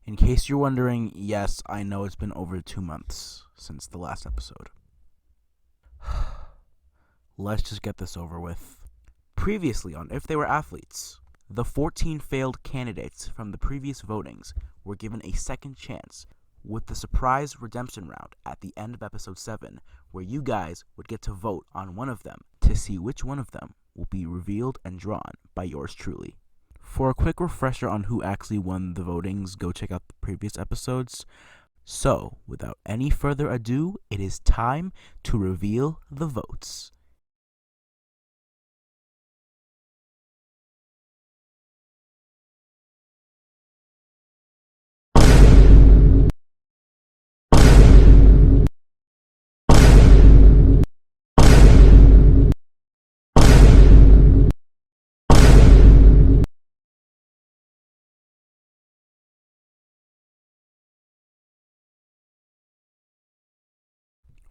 In case you're wondering, yes, I know it's been over 2 months since the last episode. Let's just get this over with. Previously on If They Were Athletes, the 14 failed candidates from the previous votings were given a second chance with the surprise redemption round at the end of episode 7, where you guys would get to vote on one of them to see which one of them will be revealed and drawn by yours truly. For a quick refresher on who actually won the votings, go check out the previous episodes. So, without any further ado, it is time to reveal the votes.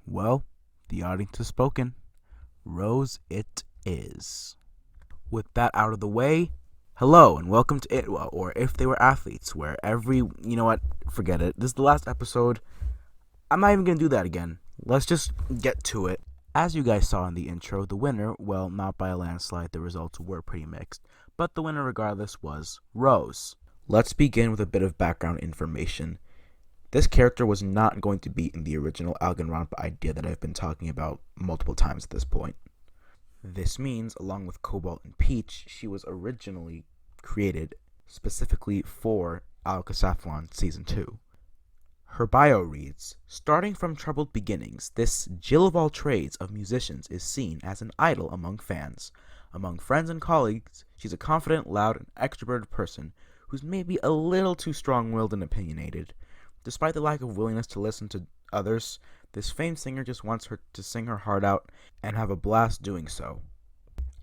Well, the audience has spoken. Rose it is. With that out of the way, hello and welcome to ITWA, or If They Were Athletes, where you know what, forget it. This is the last episode. I'm not even going to do that again. Let's just get to it. As you guys saw in the intro, the winner, well, not by a landslide, the results were pretty mixed, but the winner regardless was Rose. Let's begin with a bit of background information. This character was not going to be in the original Algicosathlon idea that I've been talking about multiple times at this point. This means, along with Cobalt and Peach, she was originally created specifically for Algicosathlon Season 2. Her bio reads, starting from troubled beginnings, this Jill of all trades of musicians is seen as an idol among fans. Among friends and colleagues, she's a confident, loud, and extroverted person who's maybe a little too strong-willed and opinionated. Despite the lack of willingness to listen to others, this famed singer just wants her to sing her heart out and have a blast doing so.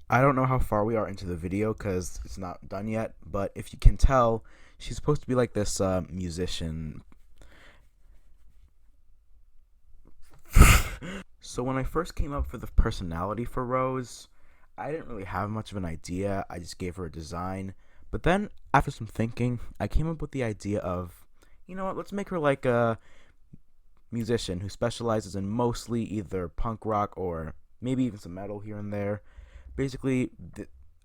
I don't know how far we are into the video because it's not done yet, but if you can tell, she's supposed to be like this musician. So when I first came up with the personality for Rose, I didn't really have much of an idea. I just gave her a design. But then, after some thinking, I came up with the idea of, you know what, let's make her like a musician who specializes in mostly either punk rock or maybe even some metal here and there. Basically,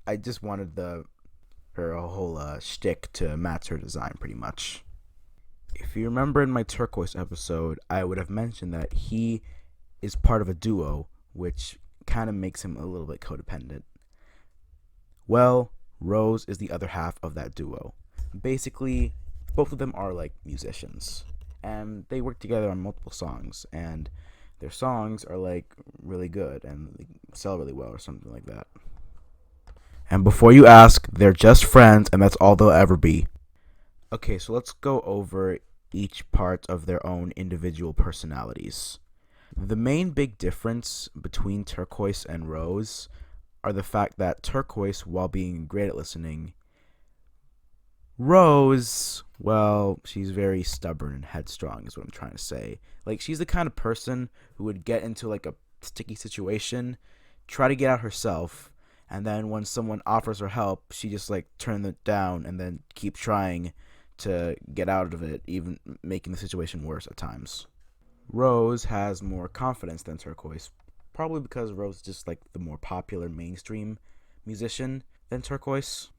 I just wanted her whole shtick to match her design pretty much. If you remember in my Turquoise episode, I would have mentioned that he is part of a duo, which kind of makes him a little bit codependent. Well, Rose is the other half of that duo. Basically, both of them are like musicians, and they work together on multiple songs, and their songs are like really good and they sell really well or something like that. And before you ask, they're just friends, and that's all they'll ever be. Okay, so let's go over each part of their own individual personalities. The main big difference between Turquoise and Rose are the fact that Turquoise, while being great at listening, Rose, well, she's very stubborn and headstrong is what I'm trying to say. Like, she's the kind of person who would get into like a sticky situation, try to get out herself, and then when someone offers her help, she just like turn it down and then keep trying to get out of it, even making the situation worse at times. Rose has more confidence than Turquoise, probably because Rose is just like the more popular mainstream musician than Turquoise.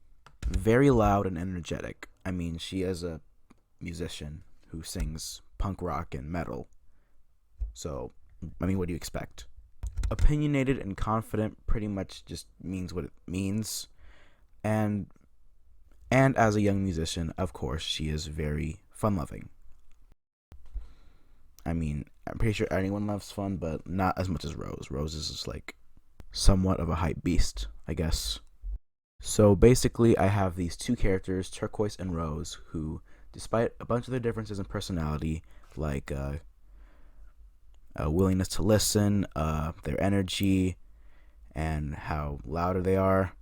Very loud and energetic. I mean, she is a musician who sings punk rock and metal. So, I mean, what do you expect? Opinionated and confident pretty much just means what it means. And as a young musician, of course, she is very fun-loving. I mean, I'm pretty sure anyone loves fun, but not as much as Rose. Rose is just like somewhat of a hype beast, I guess. So basically, I have these two characters, Turquoise and Rose, who, despite a bunch of their differences in personality, like a willingness to listen, their energy, and how louder they are,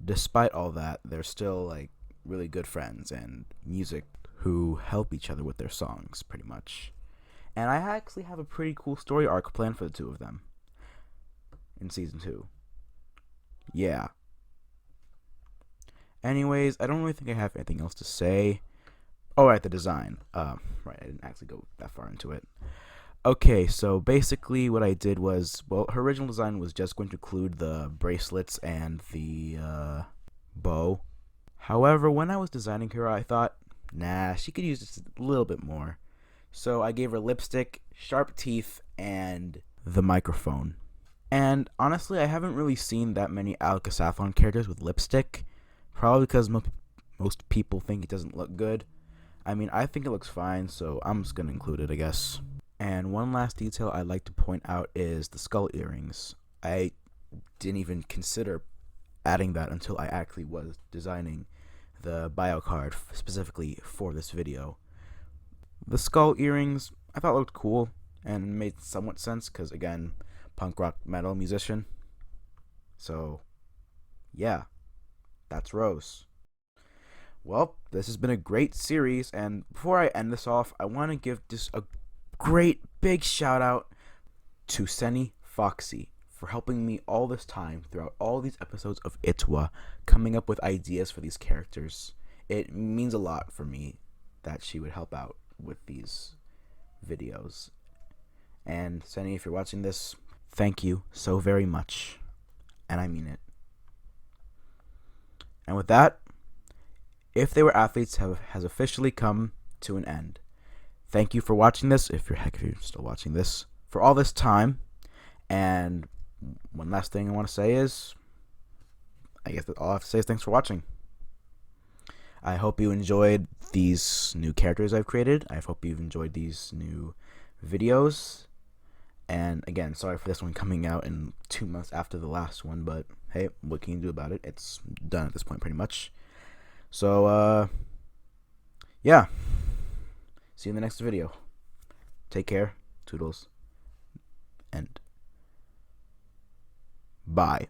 despite all that, they're still like really good friends and music who help each other with their songs, pretty much. And I actually have a pretty cool story arc planned for the two of them in Season 2. Yeah. Anyways, I don't really think I have anything else to say. Oh, right, the design. Right, I didn't actually go that far into it. Okay, so basically what I did was, well, her original design was just going to include the bracelets and the bow. However, when I was designing her, I thought, nah, she could use just a little bit more. So I gave her lipstick, sharp teeth, and the microphone. And honestly, I haven't really seen that many Algicosathlon characters with lipstick. Probably because most people think it doesn't look good. I mean, I think it looks fine, so I'm just going to include it, I guess. And one last detail I'd like to point out is the skull earrings. I didn't even consider adding that until I actually was designing the bio card specifically for this video. The skull earrings I thought looked cool and made somewhat sense because, again, punk rock metal musician. So, yeah, that's Rose. Well, this has been a great series, and before I end this off, I want to give just a great big shout out to Senny Foxy for helping me all this time throughout all these episodes of Itwa, coming up with ideas for these characters. It means a lot for me that she would help out with these videos. And Senny, if you're watching this, thank you so very much. And I mean it. And with that, If They Were Athletes has officially come to an end. Thank you for watching this, if you're still watching this, for all this time. And one last thing I want to say is, I guess all I have to say is thanks for watching. I hope you enjoyed these new characters I've created. I hope you've enjoyed these new videos. And again, sorry for this one coming out in 2 months after the last one, but hey, what can you do about it? It's done at this point pretty much. So, yeah. See you in the next video. Take care. Toodles. And bye.